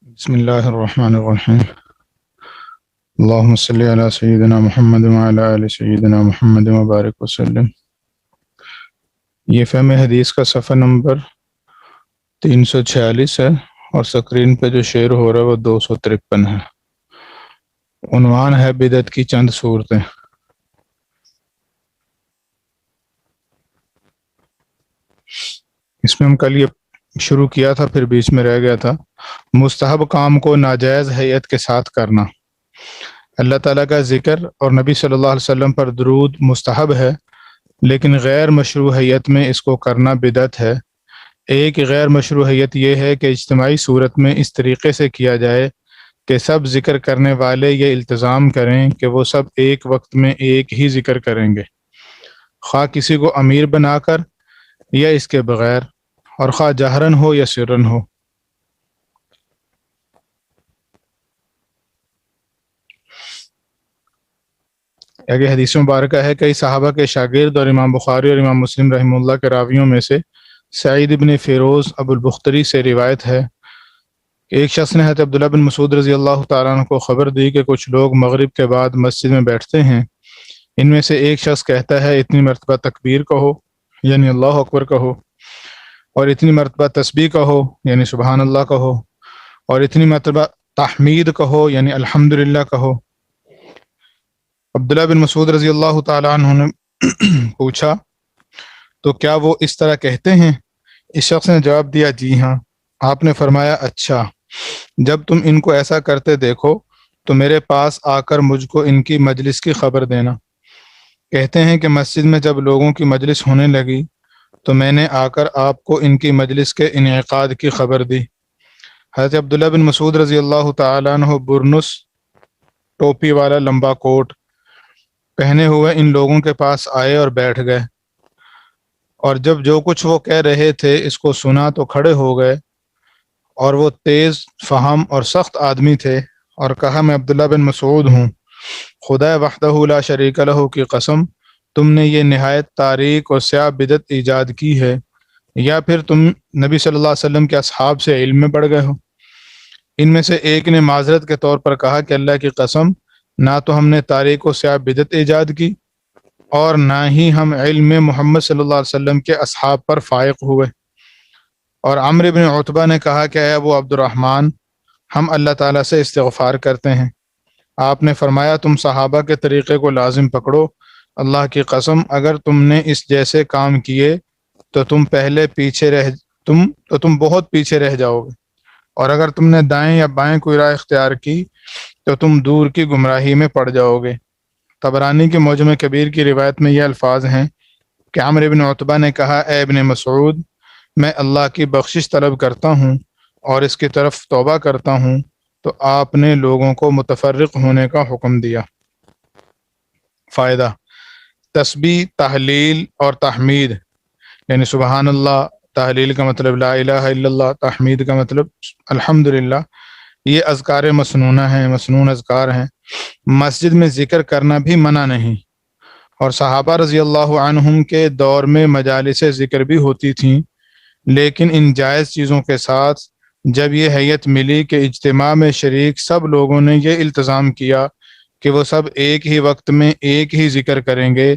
بسم اللہ الرحمن الرحیم اللہم صلی علی سیدنا محمد وعلی آل سیدنا محمد وبارک وسلم۔ یہ فہم حدیث کا صفحہ نمبر 346 ہے اور سکرین پہ جو شیئر ہو رہا ہے وہ 253 ہے۔ عنوان ہے بدعت کی چند صورتیں۔ اس میں ہم کل یہ شروع کیا تھا، پھر بیچ میں رہ گیا تھا۔ مستحب کام کو ناجائز ہیئت کے ساتھ کرنا۔ اللہ تعالیٰ کا ذکر اور نبی صلی اللہ علیہ وسلم پر درود مستحب ہے، لیکن غیر مشروع ہیئت میں اس کو کرنا بدعت ہے۔ ایک غیر مشروع ہیئت یہ ہے کہ اجتماعی صورت میں اس طریقے سے کیا جائے کہ سب ذکر کرنے والے یہ التزام کریں کہ وہ سب ایک وقت میں ایک ہی ذکر کریں گے، خواہ کسی کو امیر بنا کر یا اس کے بغیر، اور خواہ جہرن ہو یا سرن ہو۔ آگے حدیث مبارکہ ہے، کئی صحابہ کے شاگرد اور امام بخاری اور امام مسلم رحمہ اللہ کے راویوں میں سے سعید بن فیروز ابو البختری سے روایت ہے کہ ایک شخص نے حضرت عبداللہ بن مسعود رضی اللہ تعالیٰ عنہ کو خبر دی کہ کچھ لوگ مغرب کے بعد مسجد میں بیٹھتے ہیں، ان میں سے ایک شخص کہتا ہے اتنی مرتبہ تکبیر کہو یعنی اللہ اکبر کہو، اور اتنی مرتبہ تسبیح کہو یعنی سبحان اللہ کہو، اور اتنی مرتبہ تحمید کہو یعنی الحمدللہ کہو۔ عبداللہ بن مسعود رضی اللہ تعالیٰ عنہ نے پوچھا تو کیا وہ اس طرح کہتے ہیں؟ اس شخص نے جواب دیا جی ہاں۔ آپ نے فرمایا اچھا، جب تم ان کو ایسا کرتے دیکھو تو میرے پاس آ کر مجھ کو ان کی مجلس کی خبر دینا۔ کہتے ہیں کہ مسجد میں جب لوگوں کی مجلس ہونے لگی تو میں نے آ کر آپ کو ان کی مجلس کے انعقاد کی خبر دی۔ حضرت عبداللہ بن مسعود رضی اللہ تعالیٰ عنہ برنس ٹوپی والا لمبا کوٹ پہنے ہوئے ان لوگوں کے پاس آئے اور بیٹھ گئے، اور جب جو کچھ وہ کہہ رہے تھے اس کو سنا تو کھڑے ہو گئے، اور وہ تیز فہم اور سخت آدمی تھے، اور کہا میں عبداللہ بن مسعود ہوں، خدا وحدہ لا شریک لہ کی قسم تم نے یہ نہایت تاریک اور سیاہ بدعت ایجاد کی ہے، یا پھر تم نبی صلی اللہ علیہ وسلم کے اصحاب سے علم میں بڑھ گئے ہو۔ ان میں سے ایک نے معذرت کے طور پر کہا کہ اللہ کی قسم نہ تو ہم نے تاریک و سیاہ بدعت ایجاد کی اور نہ ہی ہم علم محمد صلی اللہ علیہ وسلم کے اصحاب پر فائق ہوئے۔ اور عمرو بن عتبہ نے کہا کہ اے ابو عبد الرحمن، ہم اللہ تعالیٰ سے استغفار کرتے ہیں۔ آپ نے فرمایا تم صحابہ کے طریقے کو لازم پکڑو، اللہ کی قسم اگر تم نے اس جیسے کام کیے تو تم بہت پیچھے رہ جاؤ گے، اور اگر تم نے دائیں یا بائیں کوئی راہ اختیار کی تو تم دور کی گمراہی میں پڑ جاؤ گے۔ طبرانی کے معجم کبیر کی روایت میں یہ الفاظ ہیں کہ عمرو بن عتبہ نے کہا اے ابن مسعود، میں اللہ کی بخشش طلب کرتا ہوں اور اس کی طرف توبہ کرتا ہوں، تو آپ نے لوگوں کو متفرق ہونے کا حکم دیا۔ فائدہ: تسبیح، تحلیل اور تحمید یعنی سبحان اللہ، تحلیل کا مطلب لا الہ الا اللہ، تحمید کا مطلب الحمدللہ، یہ اذکار مسنونہ ہیں، مسنون اذکار ہیں۔ مسجد میں ذکر کرنا بھی منع نہیں، اور صحابہ رضی اللہ عنہم کے دور میں مجالس ذکر بھی ہوتی تھیں، لیکن ان جائز چیزوں کے ساتھ جب یہ ہیئت ملی کہ اجتماع میں شریک سب لوگوں نے یہ التزام کیا کہ وہ سب ایک ہی وقت میں ایک ہی ذکر کریں گے،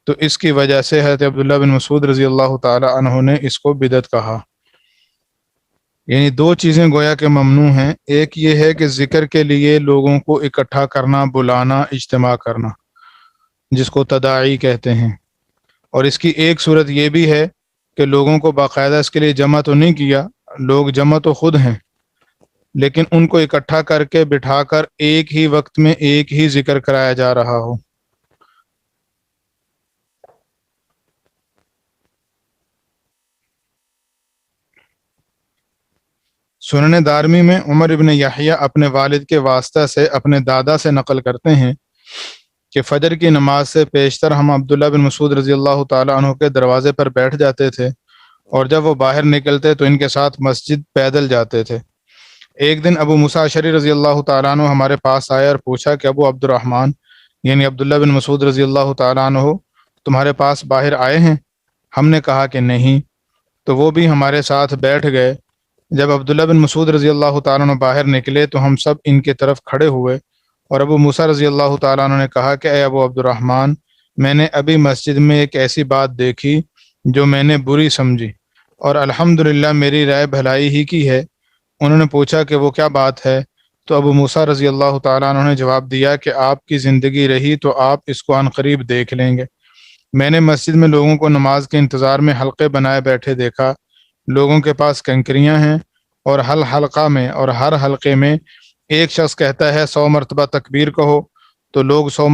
تو اس کی وجہ سے حضرت عبداللہ بن مسعود رضی اللہ تعالی عنہ نے اس کو بدعت کہا۔ یعنی دو چیزیں گویا کہ ممنوع ہیں، ایک یہ ہے کہ ذکر کے لیے لوگوں کو اکٹھا کرنا، بلانا، اجتماع کرنا، جس کو تداعی کہتے ہیں، اور اس کی ایک صورت یہ بھی ہے کہ لوگوں کو باقاعدہ اس کے لیے جمع تو نہیں کیا، لوگ جمع تو خود ہیں، لیکن ان کو اکٹھا کر کے بٹھا کر ایک ہی وقت میں ایک ہی ذکر کرایا جا رہا ہو۔ سنن دارمی میں عمر ابن یحییٰ اپنے والد کے واسطہ سے اپنے دادا سے نقل کرتے ہیں کہ فجر کی نماز سے پیشتر ہم عبداللہ بن مسعود رضی اللہ تعالیٰ عنہ کے دروازے پر بیٹھ جاتے تھے، اور جب وہ باہر نکلتے تو ان کے ساتھ مسجد پیدل جاتے تھے۔ ایک دن ابو موسیٰ اشعری رضی اللہ تعالیٰ عنہ ہمارے پاس آئے اور پوچھا کہ ابو عبد الرحمن یعنی عبداللہ بن مسعود رضی اللہ تعالیٰ عنہ تمہارے پاس باہر آئے ہیں؟ ہم نے کہا کہ نہیں، تو وہ بھی ہمارے ساتھ بیٹھ گئے، جب عبداللہ بن مسعود رضی اللہ تعالیٰ عنہ باہر نکلے تو ہم سب ان کی طرف کھڑے ہوئے، اور ابو موسیٰ رضی اللہ تعالیٰ عنہ نے کہا کہ اے ابو عبد الرحمن، میں نے ابھی مسجد میں ایک ایسی بات دیکھی جو میں نے بری سمجھی، اور الحمدللہ میری رائے بھلائی ہی کی ہے۔ انہوں نے پوچھا کہ وہ کیا بات ہے؟ تو ابو موسیٰ رضی اللہ تعالیٰ عنہ نے جواب دیا کہ آپ کی زندگی رہی تو آپ اس کو عنقریب دیکھ لیں گے۔ میں نے مسجد میں لوگوں کو نماز کے انتظار میں حلقے بنائے بیٹھے دیکھا، لوگوں کے پاس کنکریاں ہیں، اور ہر حلقے میں ایک شخص کہتا ہے 100 مرتبہ تکبیر کہو، تو لوگ 100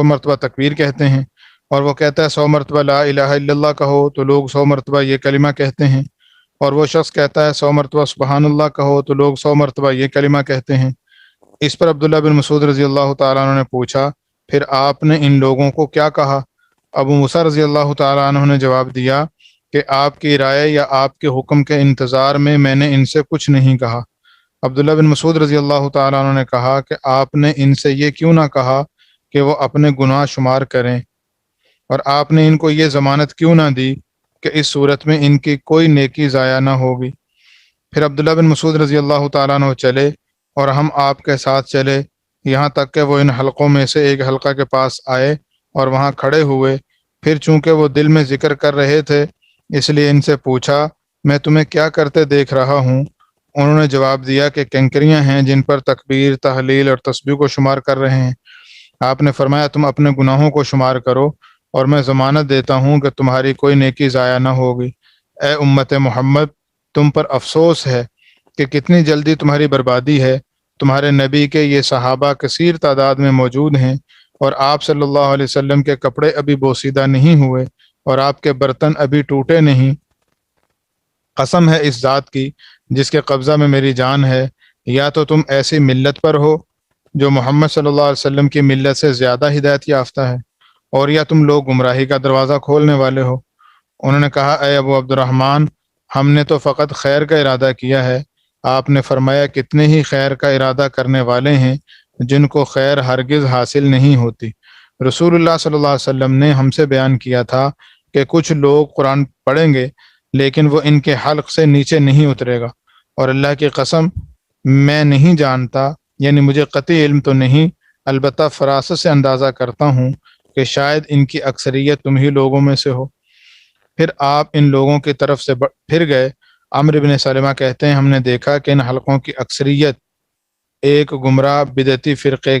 مرتبہ تکبیر کہتے ہیں، اور وہ کہتا ہے 100 مرتبہ لا الہ الا اللہ کہو، تو لوگ 100 مرتبہ یہ کلمہ کہتے ہیں، اور وہ شخص کہتا ہے 100 مرتبہ سبحان اللہ کہو، تو لوگ 100 مرتبہ یہ کلمہ کہتے ہیں۔ اس پر عبداللہ بن مسعود رضی اللہ تعالیٰ عنہ نے پوچھا، پھر آپ نے ان لوگوں کو کیا کہا؟ ابو موسیٰ رضی اللہ تعالیٰ عنہ نے جواب دیا کہ آپ کی رائے یا آپ کے حکم کے انتظار میں نے ان سے کچھ نہیں کہا۔ عبداللہ بن مسعود رضی اللہ تعالیٰ عنہ نے کہا کہ آپ نے ان سے یہ کیوں نہ کہا کہ وہ اپنے گناہ شمار کریں، اور آپ نے ان کو یہ ضمانت کیوں نہ دی کہ اس صورت میں ان کی کوئی نیکی ضائع نہ ہوگی؟ پھر عبداللہ بن مسعود رضی اللہ تعالیٰ عنہ چلے اور ہم آپ کے ساتھ چلے، یہاں تک کہ وہ ان حلقوں میں سے ایک حلقہ کے پاس آئے اور وہاں کھڑے ہوئے۔ پھر چونکہ وہ دل میں ذکر کر رہے تھے اس لیے ان سے پوچھا، میں تمہیں کیا کرتے دیکھ رہا ہوں؟ انہوں نے جواب دیا کہ کنکریاں ہیں جن پر تکبیر، تحلیل اور تسبیح کو شمار کر رہے ہیں۔ آپ نے فرمایا تم اپنے گناہوں کو شمار کرو، اور میں ضمانت دیتا ہوں کہ تمہاری کوئی نیکی ضائع نہ ہوگی۔ اے امت محمد، تم پر افسوس ہے کہ کتنی جلدی تمہاری بربادی ہے۔ تمہارے نبی کے یہ صحابہ کثیر تعداد میں موجود ہیں، اور آپ صلی اللہ علیہ وسلم کے کپڑے ابھی بوسیدہ نہیں ہوئے، اور آپ کے برتن ابھی ٹوٹے نہیں۔ قسم ہے اس ذات کی جس کے قبضہ میں میری جان ہے، یا تو تم ایسی ملت پر ہو جو محمد صلی اللہ علیہ وسلم کی ملت سے زیادہ ہدایت یافتہ ہے، اور یا تم لوگ گمراہی کا دروازہ کھولنے والے ہو۔ انہوں نے کہا، اے ابو عبد الرحمن، ہم نے تو فقط خیر کا ارادہ کیا ہے۔ آپ نے فرمایا، کتنے ہی خیر کا ارادہ کرنے والے ہیں جن کو خیر ہرگز حاصل نہیں ہوتی۔ رسول اللہ صلی اللہ علیہ وسلم نے ہم سے بیان کیا تھا کہ کچھ لوگ قرآن پڑھیں گے لیکن وہ ان کے حلق سے نیچے نہیں اترے گا، اور اللہ کی قسم میں نہیں جانتا، یعنی مجھے قطعی علم تو نہیں، البتہ فراست سے اندازہ کرتا ہوں کہ شاید ان کی اکثریت تم ہی لوگوں میں سے ہو۔ پھر آپ ان لوگوں کی طرف سے پھر گئے۔ عمرو بن سلمہ کہتے ہیں، ہم نے دیکھا کہ ان حلقوں کی اکثریت ایک گمراہ بدعتی فرقے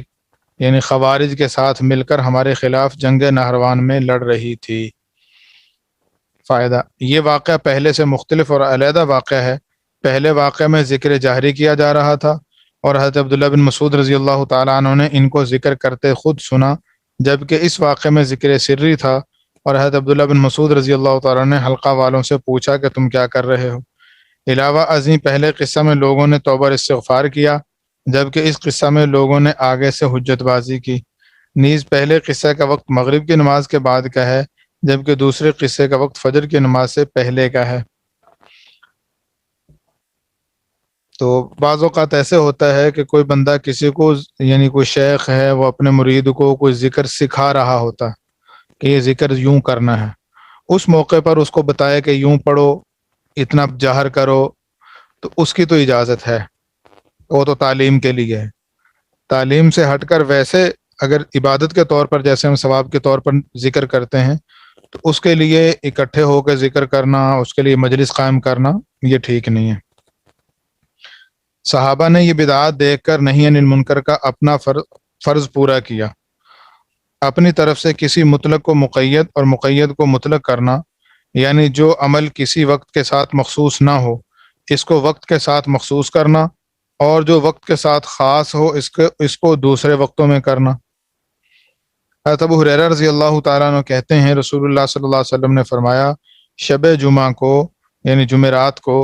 یعنی خوارج کے ساتھ مل کر ہمارے خلاف جنگ نہروان میں لڑ رہی تھی۔ فائدہ، یہ واقعہ پہلے سے مختلف اور علیحدہ واقعہ ہے۔ پہلے واقعہ میں ذکر جاہری کیا جا رہا تھا، اور حضرت عبداللہ بن مسعود رضی اللہ تعالیٰ عنہ نے ان کو ذکر کرتے خود سنا، جبکہ اس واقعے میں ذکر سری تھا، اور حضرت عبداللہ بن مسعود رضی اللہ تعالیٰ نے حلقہ والوں سے پوچھا کہ تم کیا کر رہے ہو۔ علاوہ ازیں پہلے قصہ میں لوگوں نے توبہ اور استغفار کیا، جبکہ اس قصہ میں لوگوں نے آگے سے حجت بازی کی۔ نیز پہلے قصہ کا وقت مغرب کی نماز کے بعد کا ہے، جبکہ دوسرے قصے کا وقت فجر کی نماز سے پہلے کا ہے۔ تو بعض اوقات ایسے ہوتا ہے کہ کوئی بندہ کسی کو یعنی کوئی شیخ ہے وہ اپنے مرید کو کوئی ذکر سکھا رہا ہوتا کہ یہ ذکر یوں کرنا ہے، اس موقع پر اس کو بتایا کہ یوں پڑھو، اتنا جہر کرو، تو اس کی تو اجازت ہے، وہ تو تعلیم کے لیے ہے۔ تعلیم سے ہٹ کر ویسے اگر عبادت کے طور پر جیسے ہم ثواب کے طور پر ذکر کرتے ہیں تو اس کے لیے اکٹھے ہو کے ذکر کرنا، اس کے لیے مجلس قائم کرنا، یہ ٹھیک نہیں ہے۔ صحابہ نے یہ بدعات دیکھ کر نہی عن المنکر کا اپنا فرض پورا کیا۔ اپنی طرف سے کسی مطلق کو مقید اور مقید کو مطلق کرنا، یعنی جو عمل کسی وقت کے ساتھ مخصوص نہ ہو اس کو وقت کے ساتھ مخصوص کرنا، اور جو وقت کے ساتھ خاص ہو اس کو دوسرے وقتوں میں کرنا۔ حضرت ابو ہریرہ رضی اللہ تعالیٰ عنہ کہتے ہیں، رسول اللہ صلی اللہ علیہ وسلم نے فرمایا، شب جمعہ کو یعنی جمعرات کو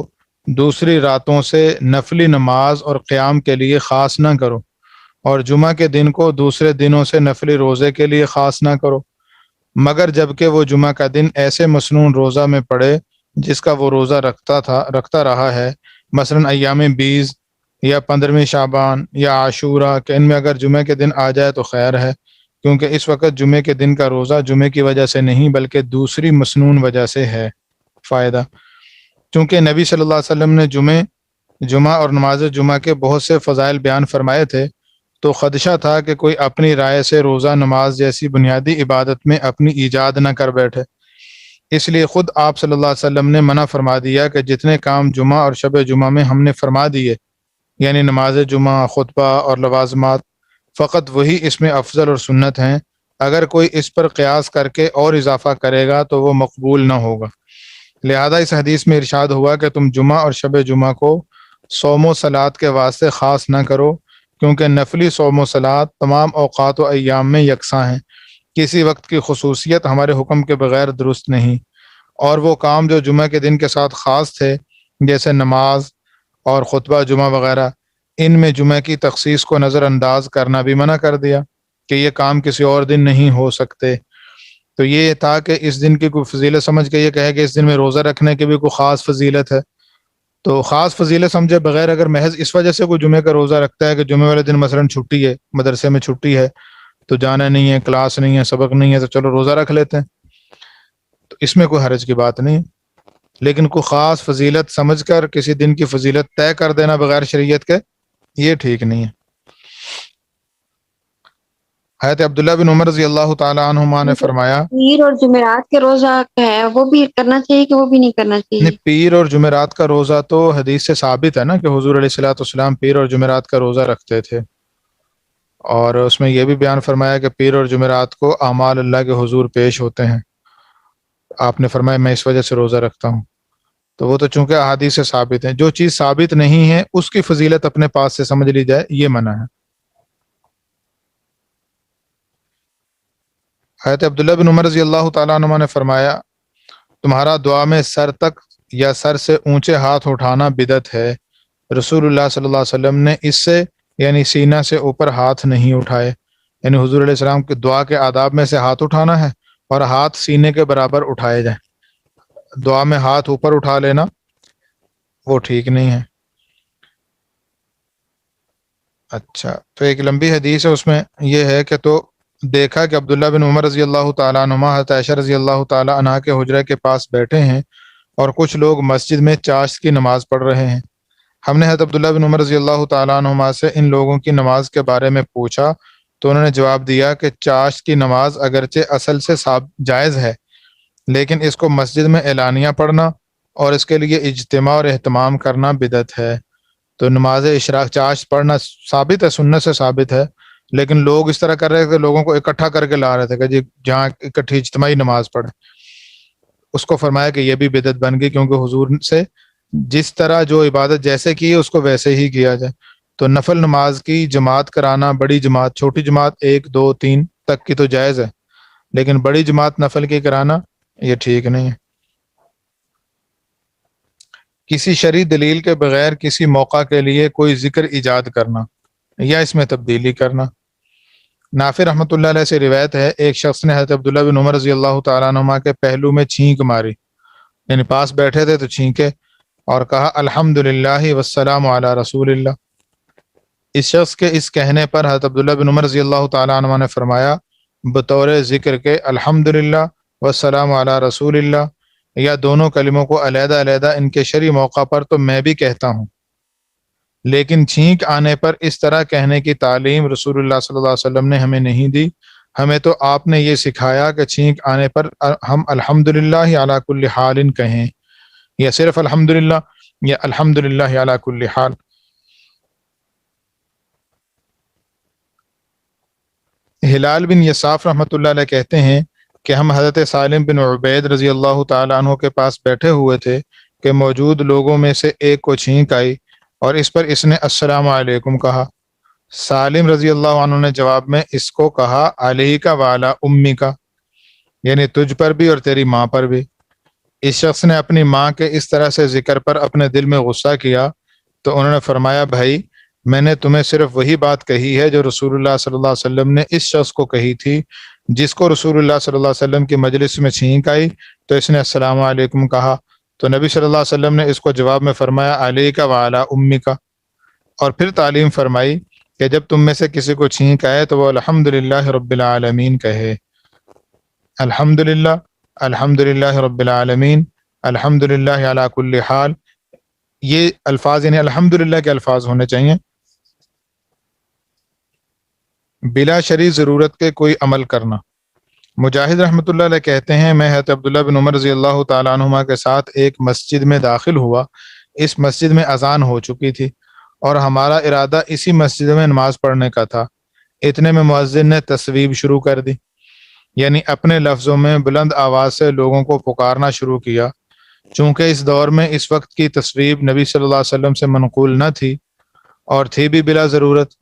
دوسری راتوں سے نفلی نماز اور قیام کے لیے خاص نہ کرو، اور جمعہ کے دن کو دوسرے دنوں سے نفلی روزے کے لیے خاص نہ کرو، مگر جبکہ وہ جمعہ کا دن ایسے مسنون روزہ میں پڑے جس کا وہ روزہ رکھتا رہا ہے، مثلا ایام 20 یا 15 شعبان یا عاشورہ، کہ ان میں اگر جمعہ کے دن آ جائے تو خیر ہے، کیونکہ اس وقت جمعے کے دن کا روزہ جمعے کی وجہ سے نہیں بلکہ دوسری مسنون وجہ سے ہے۔ فائدہ، چونکہ نبی صلی اللہ علیہ وسلم نے جمعہ اور نماز جمعہ کے بہت سے فضائل بیان فرمائے تھے، تو خدشہ تھا کہ کوئی اپنی رائے سے روزہ نماز جیسی بنیادی عبادت میں اپنی ایجاد نہ کر بیٹھے۔ اس لیے خود آپ صلی اللہ علیہ وسلم نے منع فرما دیا کہ جتنے کام جمعہ اور شب جمعہ میں ہم نے فرما دیے، یعنی نماز جمعہ، خطبہ اور لوازمات، فقط وہی اس میں افضل اور سنت ہیں۔ اگر کوئی اس پر قیاس کر کے اور اضافہ کرے گا تو وہ مقبول نہ ہوگا۔ لہذا اس حدیث میں ارشاد ہوا کہ تم جمعہ اور شب جمعہ کو صوم و صلات کے واسطے خاص نہ کرو، کیونکہ نفلی صوم و صلات تمام اوقات و ایام میں یکساں ہیں، کسی وقت کی خصوصیت ہمارے حکم کے بغیر درست نہیں۔ اور وہ کام جو جمعہ کے دن کے ساتھ خاص تھے، جیسے نماز اور خطبہ جمعہ وغیرہ، ان میں جمعہ کی تخصیص کو نظر انداز کرنا بھی منع کر دیا کہ یہ کام کسی اور دن نہیں ہو سکتے۔ تو یہ تھا کہ اس دن کی کوئی فضیلت سمجھ کے یہ کہے کہ اس دن میں روزہ رکھنے کی بھی کوئی خاص فضیلت ہے، تو خاص فضیلت سمجھے بغیر اگر محض اس وجہ سے کوئی جمعے کا روزہ رکھتا ہے کہ جمعے والے دن مثلا چھٹی ہے، مدرسے میں چھٹی ہے تو جانا نہیں ہے، کلاس نہیں ہے، سبق نہیں ہے، تو چلو روزہ رکھ لیتے ہیں، تو اس میں کوئی حرج کی بات نہیں۔ لیکن کوئی خاص فضیلت سمجھ کر کسی دن کی فضیلت طے کر دینا بغیر شریعت کے، یہ ٹھیک نہیں ہے۔ حضرت عبداللہ بن عمر رضی اللہ تعالیٰ عنہما نے فرمایا، پیر اور جمعرات کے روزہ ہے وہ بھی کرنا چاہیے کہ وہ بھی نہیں کرنا چاہیے؟ پیر اور جمعرات کا روزہ تو حدیث سے ثابت ہے نا کہ حضور علیہ الصلوۃ والسلام پیر اور جمعرات کا روزہ رکھتے تھے، اور اس میں یہ بھی بیان فرمایا کہ پیر اور جمعرات کو اعمال اللہ کے حضور پیش ہوتے ہیں۔ آپ نے فرمایا میں اس وجہ سے روزہ رکھتا ہوں، تو وہ تو چونکہ احادیث سے ثابت ہیں، جو چیز ثابت نہیں ہے اس کی فضیلت اپنے پاس سے سمجھ لی جائے، یہ منع ہے۔ حضرت عبداللہ بن عمر رضی اللہ تعالیٰ عنہ نے فرمایا، تمہارا دعا میں سر تک یا سر سے اونچے ہاتھ اٹھانا بدعت ہے۔ رسول اللہ صلی اللہ علیہ وسلم نے اس سے یعنی سینہ سے اوپر ہاتھ نہیں اٹھائے، یعنی حضور علیہ السلام کی دعا کے آداب میں سے ہاتھ اٹھانا ہے، اور ہاتھ سینے کے برابر اٹھائے جائیں۔ دعا میں ہاتھ اوپر اٹھا لینا وہ ٹھیک نہیں ہے۔ اچھا، تو ایک لمبی حدیث ہے، اس میں یہ ہے کہ تو دیکھا کہ عبداللہ بن عمر رضی اللہ تعالیٰ عنہ حضرت عائشہ رضی اللہ تعالیٰ عنہ کے حجرے کے پاس بیٹھے ہیں اور کچھ لوگ مسجد میں چاشت کی نماز پڑھ رہے ہیں۔ ہم نے حضرت عبداللہ بن عمر رضی اللہ تعالیٰ عنہ سے ان لوگوں کی نماز کے بارے میں پوچھا تو انہوں نے جواب دیا کہ چاشت کی نماز اگرچہ اصل سے جائز ہے، لیکن اس کو مسجد میں اعلانیہ پڑھنا اور اس کے لیے اجتماع اور اہتمام کرنا بدعت ہے۔ تو نماز اشراق چاشت پڑھنا ثابت ہے، سنت سے ثابت ہے، لیکن لوگ اس طرح کر رہے تھے، لوگوں کو اکٹھا کر کے لا رہے تھے کہ جی جہاں اکٹھی اجتماعی نماز پڑھے، اس کو فرمایا کہ یہ بھی بدعت بن گئی، کیونکہ حضور سے جس طرح جو عبادت جیسے کی ہے اس کو ویسے ہی کیا جائے۔ تو نفل نماز کی جماعت کرانا، بڑی جماعت، چھوٹی جماعت 1 2 3 تک کی تو جائز ہے، لیکن بڑی جماعت نفل کی کرانا یہ ٹھیک نہیں ہے۔ کسی شرعی دلیل کے بغیر کسی موقع کے لیے کوئی ذکر ایجاد کرنا یا اس میں تبدیلی کرنا۔ نافع رحمۃ اللہ علیہ سے روایت ہے، ایک شخص نے حضرت عبداللہ بن عمر رضی اللہ تعالیٰ عنہ کے پہلو میں چھینک ماری، یعنی پاس بیٹھے تھے تو چھینکے اور کہا الحمدللہ والسلام علی رسول اللہ۔ اس شخص کے اس کہنے پر حضرت عبداللہ بن عمر رضی اللہ تعالیٰ عنہ نے فرمایا بطور ذکر کے الحمدللہ والسلام علی رسول اللہ، یا دونوں کلموں کو علیحدہ علیحدہ ان کے شرعی موقع پر تو میں بھی کہتا ہوں، لیکن چھینک آنے پر اس طرح کہنے کی تعلیم رسول اللہ صلی اللہ علیہ وسلم نے ہمیں نہیں دی۔ ہمیں تو آپ نے یہ سکھایا کہ چھینک آنے پر ہم الحمدللہ علی کل حال کہیں، یا صرف الحمدللہ یا الحمدللہ علی کل حال۔ ہلال بن یساف رحمۃ اللہ علیہ کہتے ہیں کہ ہم حضرت سالم بن عبید رضی اللہ تعالیٰ عنہ کے پاس بیٹھے ہوئے تھے کہ موجود لوگوں میں سے ایک کو چھینک آئی اور اس پر اس نے السلام علیکم کہا۔ سالم رضی اللہ عنہ نے جواب میں اس کو کہا علیکا وعلی امی کا، یعنی تجھ پر بھی اور تیری ماں پر بھی۔ اس شخص نے اپنی ماں کے اس طرح سے ذکر پر اپنے دل میں غصہ کیا تو انہوں نے فرمایا بھائی میں نے تمہیں صرف وہی بات کہی ہے جو رسول اللہ صلی اللہ علیہ وسلم نے اس شخص کو کہی تھی، جس کو رسول اللہ صلی اللہ علیہ وسلم کی مجلس میں چھینک آئی تو اس نے السلام علیکم کہا، تو نبی صلی اللہ علیہ وسلم نے اس کو جواب میں فرمایا علیکا وعلی امی کا، اور پھر تعلیم فرمائی کہ جب تم میں سے کسی کو چھینک آئے تو وہ الحمدللہ رب العالمین کہے۔ الحمدللہ، الحمدللہ رب العالمین، الحمدللہ علی کل حال، یہ الفاظ یعنی الحمدللہ کے الفاظ ہونے چاہیے، بلا شرعی ضرورت کے کوئی عمل کرنا۔ مجاہد رحمۃ اللہ علیہ کہتے ہیں میں حضرت عبداللہ بن عمر رضی اللہ تعالیٰ عنہما کے ساتھ ایک مسجد میں داخل ہوا، اس مسجد میں اذان ہو چکی تھی اور ہمارا ارادہ اسی مسجد میں نماز پڑھنے کا تھا، اتنے میں مؤذن نے تصویب شروع کر دی، یعنی اپنے لفظوں میں بلند آواز سے لوگوں کو پکارنا شروع کیا۔ چونکہ اس دور میں اس وقت کی تصویب نبی صلی اللہ علیہ وسلم سے منقول نہ تھی اور تھی بھی بلا ضرورت،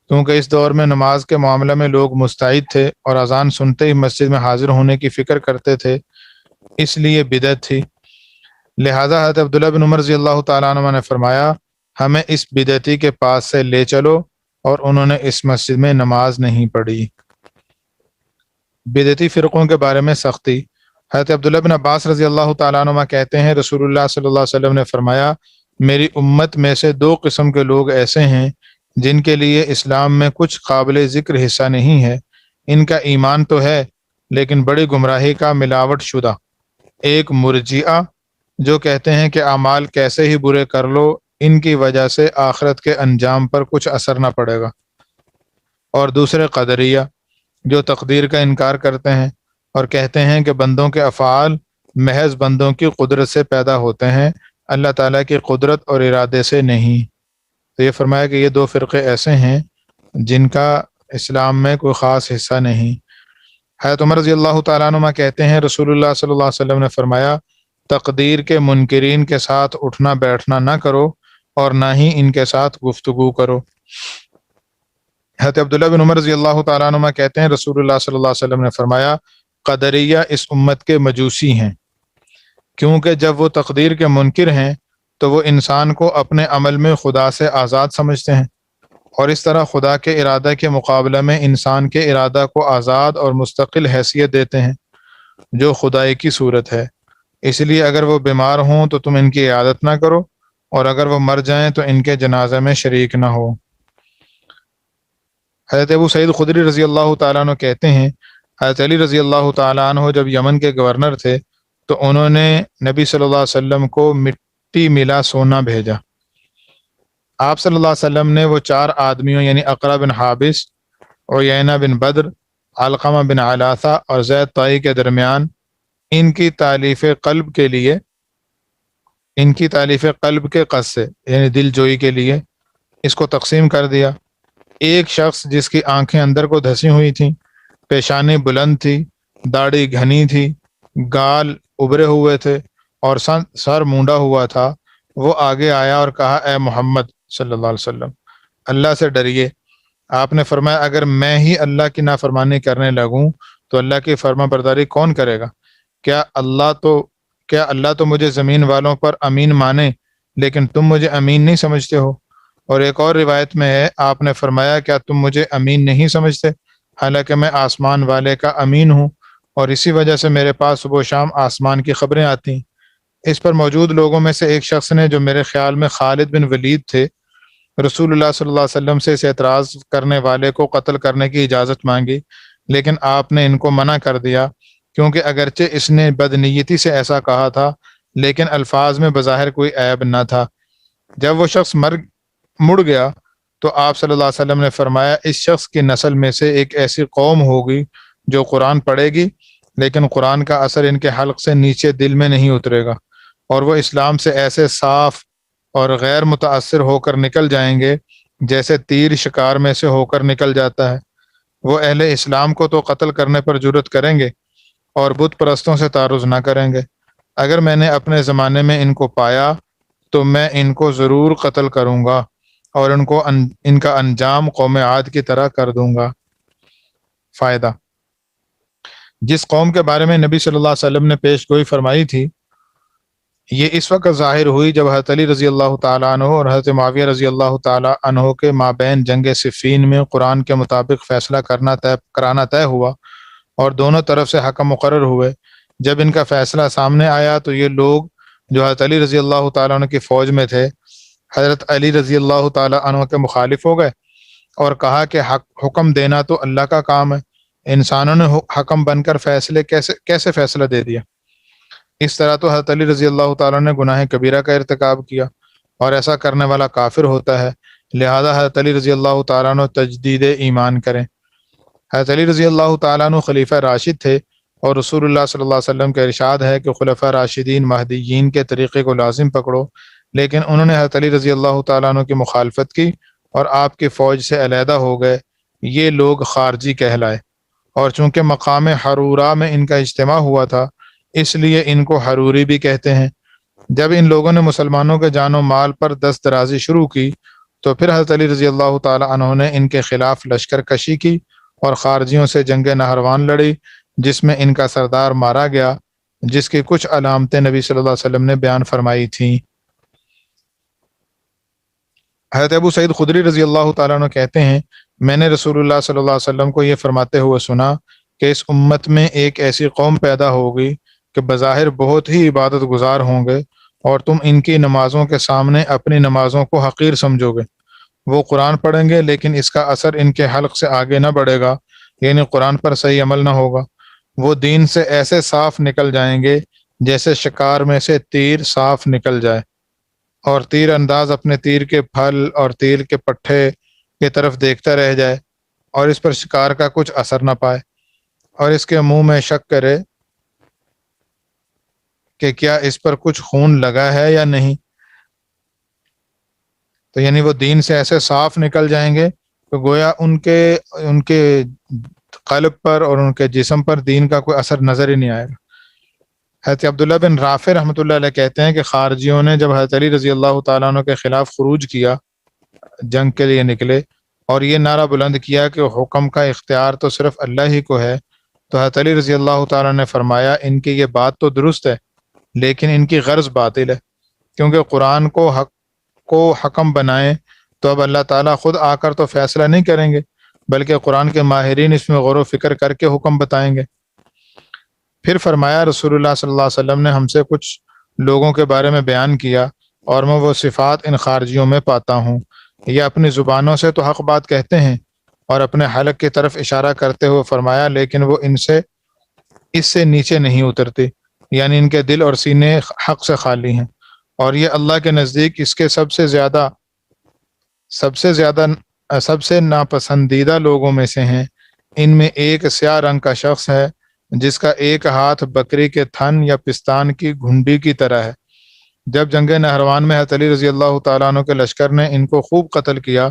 کیونکہ اس دور میں نماز کے معاملہ میں لوگ مستعد تھے اور اذان سنتے ہی مسجد میں حاضر ہونے کی فکر کرتے تھے، اس لیے بدعت تھی۔ لہذا حضرت عبداللہ بن عمر رضی اللہ تعالیٰ عنہ نے فرمایا ہمیں اس بدعتی کے پاس سے لے چلو، اور انہوں نے اس مسجد میں نماز نہیں پڑھی۔ بدعتی فرقوں کے بارے میں سختی۔ حضرت عبداللہ بن عباس رضی اللہ تعالیٰ عنہ کہتے ہیں رسول اللہ صلی اللہ علیہ وسلم نے فرمایا میری امت میں سے دو قسم کے لوگ ایسے ہیں جن کے لیے اسلام میں کچھ قابل ذکر حصہ نہیں ہے، ان کا ایمان تو ہے لیکن بڑی گمراہی کا ملاوٹ شدہ۔ ایک مرجئہ جو کہتے ہیں کہ اعمال کیسے ہی برے کر لو ان کی وجہ سے آخرت کے انجام پر کچھ اثر نہ پڑے گا، اور دوسرے قدریہ جو تقدیر کا انکار کرتے ہیں اور کہتے ہیں کہ بندوں کے افعال محض بندوں کی قدرت سے پیدا ہوتے ہیں، اللہ تعالیٰ کی قدرت اور ارادے سے نہیں۔ تو یہ فرمایا کہ یہ دو فرقے ایسے ہیں جن کا اسلام میں کوئی خاص حصہ نہیں۔ حضرت عمر رضی اللہ تعالیٰ عنہ کہتے ہیں رسول اللہ صلی اللہ علیہ وسلم نے فرمایا تقدیر کے منکرین کے ساتھ اٹھنا بیٹھنا نہ کرو اور نہ ہی ان کے ساتھ گفتگو کرو۔ حضرت عبداللہ بن عمر رضی اللہ تعالیٰ عنہ کہتے ہیں رسول اللہ صلی اللہ علیہ وسلم نے فرمایا قدریہ اس امت کے مجوسی ہیں، کیونکہ جب وہ تقدیر کے منکر ہیں تو وہ انسان کو اپنے عمل میں خدا سے آزاد سمجھتے ہیں، اور اس طرح خدا کے ارادہ کے مقابلہ میں انسان کے ارادہ کو آزاد اور مستقل حیثیت دیتے ہیں جو خدائی کی صورت ہے۔ اس لیے اگر وہ بیمار ہوں تو تم ان کی عیادت نہ کرو، اور اگر وہ مر جائیں تو ان کے جنازے میں شریک نہ ہو۔ حضرت ابو سعید خدری رضی اللہ تعالیٰ عنہ کہتے ہیں حضرت علی رضی اللہ تعالیٰ عنہ جب یمن کے گورنر تھے تو انہوں نے نبی صلی اللہ علیہ وسلم کو مٹی ملا سونا بھیجا۔ آپ صلی اللہ علیہ وسلم نے وہ 4 آدمیوں یعنی اقرا بن حابس، عیینہ بن بدر، علقمہ بن علاثہ اور زید طائی کے درمیان ان کی تالیف قلب کے قصد سے یعنی دل جوئی کے لیے اس کو تقسیم کر دیا۔ ایک شخص جس کی آنکھیں اندر کو دھسی ہوئی تھیں، پیشانی بلند تھی، داڑھی گھنی تھی، گال ابھرے ہوئے تھے اور سر مونڈا ہوا تھا، وہ آگے آیا اور کہا اے محمد صلی اللہ علیہ وسلم اللہ سے ڈریے۔ آپ نے فرمایا اگر میں ہی اللہ کی نافرمانی کرنے لگوں تو اللہ کی فرما برداری کون کرے گا؟ کیا اللہ تو مجھے زمین والوں پر امین مانے لیکن تم مجھے امین نہیں سمجھتے ہو؟ اور ایک اور روایت میں ہے آپ نے فرمایا کیا تم مجھے امین نہیں سمجھتے حالانکہ میں آسمان والے کا امین ہوں، اور اسی وجہ سے میرے پاس صبح و شام آسمان کی خبریں آتی ہیں۔ اس پر موجود لوگوں میں سے ایک شخص نے جو میرے خیال میں خالد بن ولید تھے رسول اللہ صلی اللہ علیہ وسلم سے اس اعتراض کرنے والے کو قتل کرنے کی اجازت مانگی، لیکن آپ نے ان کو منع کر دیا، کیونکہ اگرچہ اس نے بدنیتی سے ایسا کہا تھا لیکن الفاظ میں بظاہر کوئی عیب نہ تھا۔ جب وہ شخص مڑ گیا تو آپ صلی اللہ علیہ وسلم نے فرمایا اس شخص کی نسل میں سے ایک ایسی قوم ہوگی جو قرآن پڑھے گی لیکن قرآن کا اثر ان کے حلق سے نیچے دل میں نہیں اترے گا، اور وہ اسلام سے ایسے صاف اور غیر متاثر ہو کر نکل جائیں گے جیسے تیر شکار میں سے ہو کر نکل جاتا ہے۔ وہ اہل اسلام کو تو قتل کرنے پر جرأت کریں گے اور بت پرستوں سے تعرض نہ کریں گے۔ اگر میں نے اپنے زمانے میں ان کو پایا تو میں ان کو ضرور قتل کروں گا اور ان کا انجام قوم عاد کی طرح کر دوں گا۔ فائدہ: جس قوم کے بارے میں نبی صلی اللہ علیہ وسلم نے پیش گوئی فرمائی تھی یہ اس وقت ظاہر ہوئی جب حضرت علی رضی اللہ تعالیٰ عنہ اور حضرت معاویہ رضی اللہ تعالیٰ عنہ کے مابین جنگ صفین میں قرآن کے مطابق فیصلہ کرانا طے ہوا اور دونوں طرف سے حکم مقرر ہوئے۔ جب ان کا فیصلہ سامنے آیا تو یہ لوگ جو حضرت علی رضی اللہ تعالیٰ عنہ کی فوج میں تھے حضرت علی رضی اللہ تعالیٰ عنہ کے مخالف ہو گئے اور کہا کہ حکم دینا تو اللہ کا کام ہے، انسانوں نے حکم بن کر کیسے فیصلہ دے دیا۔ اس طرح تو حضرت علی رضی اللہ تعالیٰ نے گناہ کبیرہ کا ارتکاب کیا اور ایسا کرنے والا کافر ہوتا ہے، لہذا حضرت علی رضی اللہ تعالیٰ عنہ تجدید ایمان کریں۔ حضرت علی رضی اللہ تعالیٰ عنہ خلیفہ راشد تھے، اور رسول اللہ صلی اللہ علیہ وسلم کا ارشاد ہے کہ خلفاء راشدین مہدیین کے طریقے کو لازم پکڑو، لیکن انہوں نے حضرت علی رضی اللہ تعالیٰ عنہ کی مخالفت کی اور آپ کی فوج سے علیحدہ ہو گئے، یہ لوگ خارجی کہلائے، اور چونکہ مقام حرورہ میں ان کا اجتماع ہوا تھا اس لیے ان کو حروری بھی کہتے ہیں۔ جب ان لوگوں نے مسلمانوں کے جان و مال پر دست درازی شروع کی تو پھر حضرت علی رضی اللہ تعالی عنہ نے ان کے خلاف لشکر کشی کی اور خارجیوں سے جنگ نہروان لڑی، جس میں ان کا سردار مارا گیا، جس کی کچھ علامتیں نبی صلی اللہ علیہ وسلم نے بیان فرمائی تھیں۔ حضرت ابو سعید خدری رضی اللہ تعالیٰ عنہ کہتے ہیں، میں نے رسول اللہ صلی اللہ علیہ وسلم کو یہ فرماتے ہوئے سنا کہ اس امت میں ایک ایسی قوم پیدا ہوگی کہ بظاہر بہت ہی عبادت گزار ہوں گے، اور تم ان کی نمازوں کے سامنے اپنی نمازوں کو حقیر سمجھو گے۔ وہ قرآن پڑھیں گے لیکن اس کا اثر ان کے حلق سے آگے نہ بڑھے گا، یعنی قرآن پر صحیح عمل نہ ہوگا۔ وہ دین سے ایسے صاف نکل جائیں گے جیسے شکار میں سے تیر صاف نکل جائے، اور تیر انداز اپنے تیر کے پھل اور تیر کے پٹھے کی طرف دیکھتا رہ جائے اور اس پر شکار کا کچھ اثر نہ پائے، اور اس کے منہ میں شک کرے کہ کیا اس پر کچھ خون لگا ہے یا نہیں۔ تو یعنی وہ دین سے ایسے صاف نکل جائیں گے کہ گویا ان کے قلب پر اور ان کے جسم پر دین کا کوئی اثر نظر ہی نہیں آئے گا۔ حضرت عبداللہ بن رافع رحمۃ اللہ علیہ کہتے ہیں کہ خارجیوں نے جب حضرت علی رضی اللہ تعالیٰ عنہ کے خلاف خروج کیا، جنگ کے لیے نکلے اور یہ نعرہ بلند کیا کہ حکم کا اختیار تو صرف اللہ ہی کو ہے، تو حضرت علی رضی اللہ تعالیٰ نے فرمایا ان کی یہ بات تو درست ہے لیکن ان کی غرض باطل ہے، کیونکہ قرآن کو حکم بنائیں تو اب اللہ تعالیٰ خود آ کر تو فیصلہ نہیں کریں گے، بلکہ قرآن کے ماہرین اس میں غور و فکر کر کے حکم بتائیں گے۔ پھر فرمایا رسول اللہ صلی اللہ علیہ وسلم نے ہم سے کچھ لوگوں کے بارے میں بیان کیا اور میں وہ صفات ان خارجیوں میں پاتا ہوں، یہ اپنی زبانوں سے تو حق بات کہتے ہیں، اور اپنے حلق کی طرف اشارہ کرتے ہوئے فرمایا لیکن وہ اس سے نیچے نہیں اترتی، یعنی ان کے دل اور سینے حق سے خالی ہیں، اور یہ اللہ کے نزدیک اس کے سب سے ناپسندیدہ لوگوں میں سے ہیں۔ ان میں ایک سیاہ رنگ کا شخص ہے جس کا ایک ہاتھ بکری کے تھن یا پستان کی گھنڈی کی طرح ہے۔ جب جنگ نہروان میں حضرت علی رضی اللہ تعالیٰ عنہ کے لشکر نے ان کو خوب قتل کیا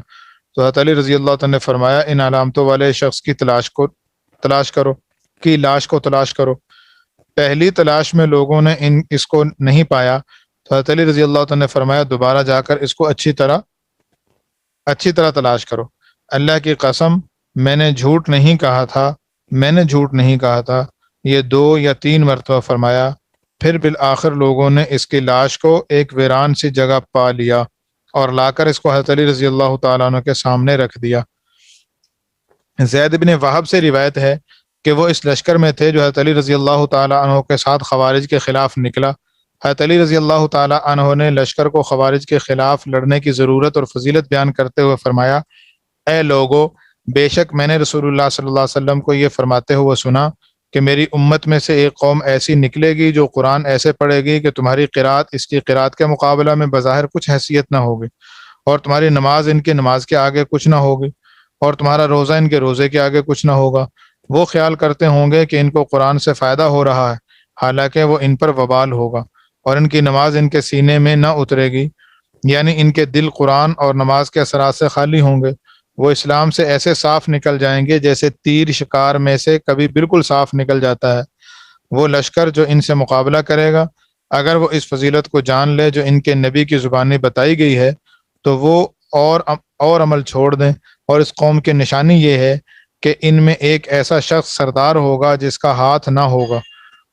تو حضرت علی رضی اللہ تعالیٰ نے فرمایا ان علامتوں والے شخص کی لاش کو تلاش کرو۔ پہلی تلاش میں لوگوں نے اس کو نہیں پایا تو حضرت علی رضی اللہ تعالیٰ نے فرمایا دوبارہ جا کر اس کو اچھی طرح تلاش کرو۔ اللہ کی قسم میں نے جھوٹ نہیں کہا تھا، یہ 2 یا 3 مرتبہ فرمایا۔ پھر بالآخر لوگوں نے اس کی لاش کو ایک ویران سی جگہ پا لیا اور لا کر اس کو حضرت علی رضی اللہ تعالیٰ عنہ کے سامنے رکھ دیا۔ زید بن وہب سے روایت ہے کہ وہ اس لشکر میں تھے جو حضرت علی رضی اللہ تعالیٰ عنہ کے ساتھ خوارج کے خلاف نکلا۔ حضرت علی رضی اللہ تعالیٰ عنہ نے لشکر کو خوارج کے خلاف لڑنے کی ضرورت اور فضیلت بیان کرتے ہوئے فرمایا، اے لوگو، بے شک میں نے رسول اللہ صلی اللہ علیہ وسلم کو یہ فرماتے ہوئے سنا کہ میری امت میں سے ایک قوم ایسی نکلے گی جو قرآن ایسے پڑھے گی کہ تمہاری قرات اس کی قرات کے مقابلہ میں بظاہر کچھ حیثیت نہ ہوگی، اور تمہاری نماز ان کی نماز کے آگے کچھ نہ ہوگی، اور تمہارا روزہ ان کے روزے کے آگے کچھ نہ ہوگا۔ وہ خیال کرتے ہوں گے کہ ان کو قرآن سے فائدہ ہو رہا ہے، حالانکہ وہ ان پر وبال ہوگا، اور ان کی نماز ان کے سینے میں نہ اترے گی، یعنی ان کے دل قرآن اور نماز کے اثرات سے خالی ہوں گے۔ وہ اسلام سے ایسے صاف نکل جائیں گے جیسے تیر شکار میں سے کبھی بالکل صاف نکل جاتا ہے۔ وہ لشکر جو ان سے مقابلہ کرے گا اگر وہ اس فضیلت کو جان لے جو ان کے نبی کی زبانی بتائی گئی ہے تو وہ اور عمل چھوڑ دیں، اور اس قوم کی نشانی یہ ہے کہ ان میں ایک ایسا شخص سردار ہوگا جس کا ہاتھ نہ ہوگا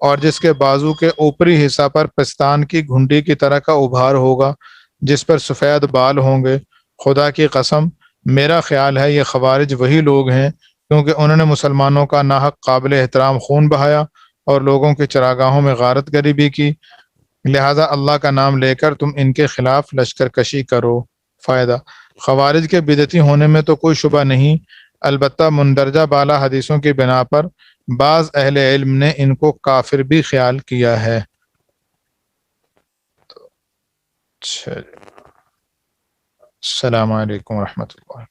اور جس کے بازو کے اوپری حصہ پر پستان کی گھنڈی کی طرح کا ابھار ہوگا جس پر سفید بال ہوں گے۔ خدا کی قسم میرا خیال ہے یہ خوارج وہی لوگ ہیں کیونکہ انہوں نے مسلمانوں کا ناحق قابل احترام خون بہایا اور لوگوں کی چراگاہوں میں غارت گری بھی کی، لہذا اللہ کا نام لے کر تم ان کے خلاف لشکر کشی کرو۔ فائدہ: خوارج کے بدعتی ہونے میں تو کوئی شبہ نہیں، البتہ مندرجہ بالا حدیثوں کی بنا پر بعض اہل علم نے ان کو کافر بھی خیال کیا ہے۔ اچھا، السلام علیکم ورحمۃ اللہ.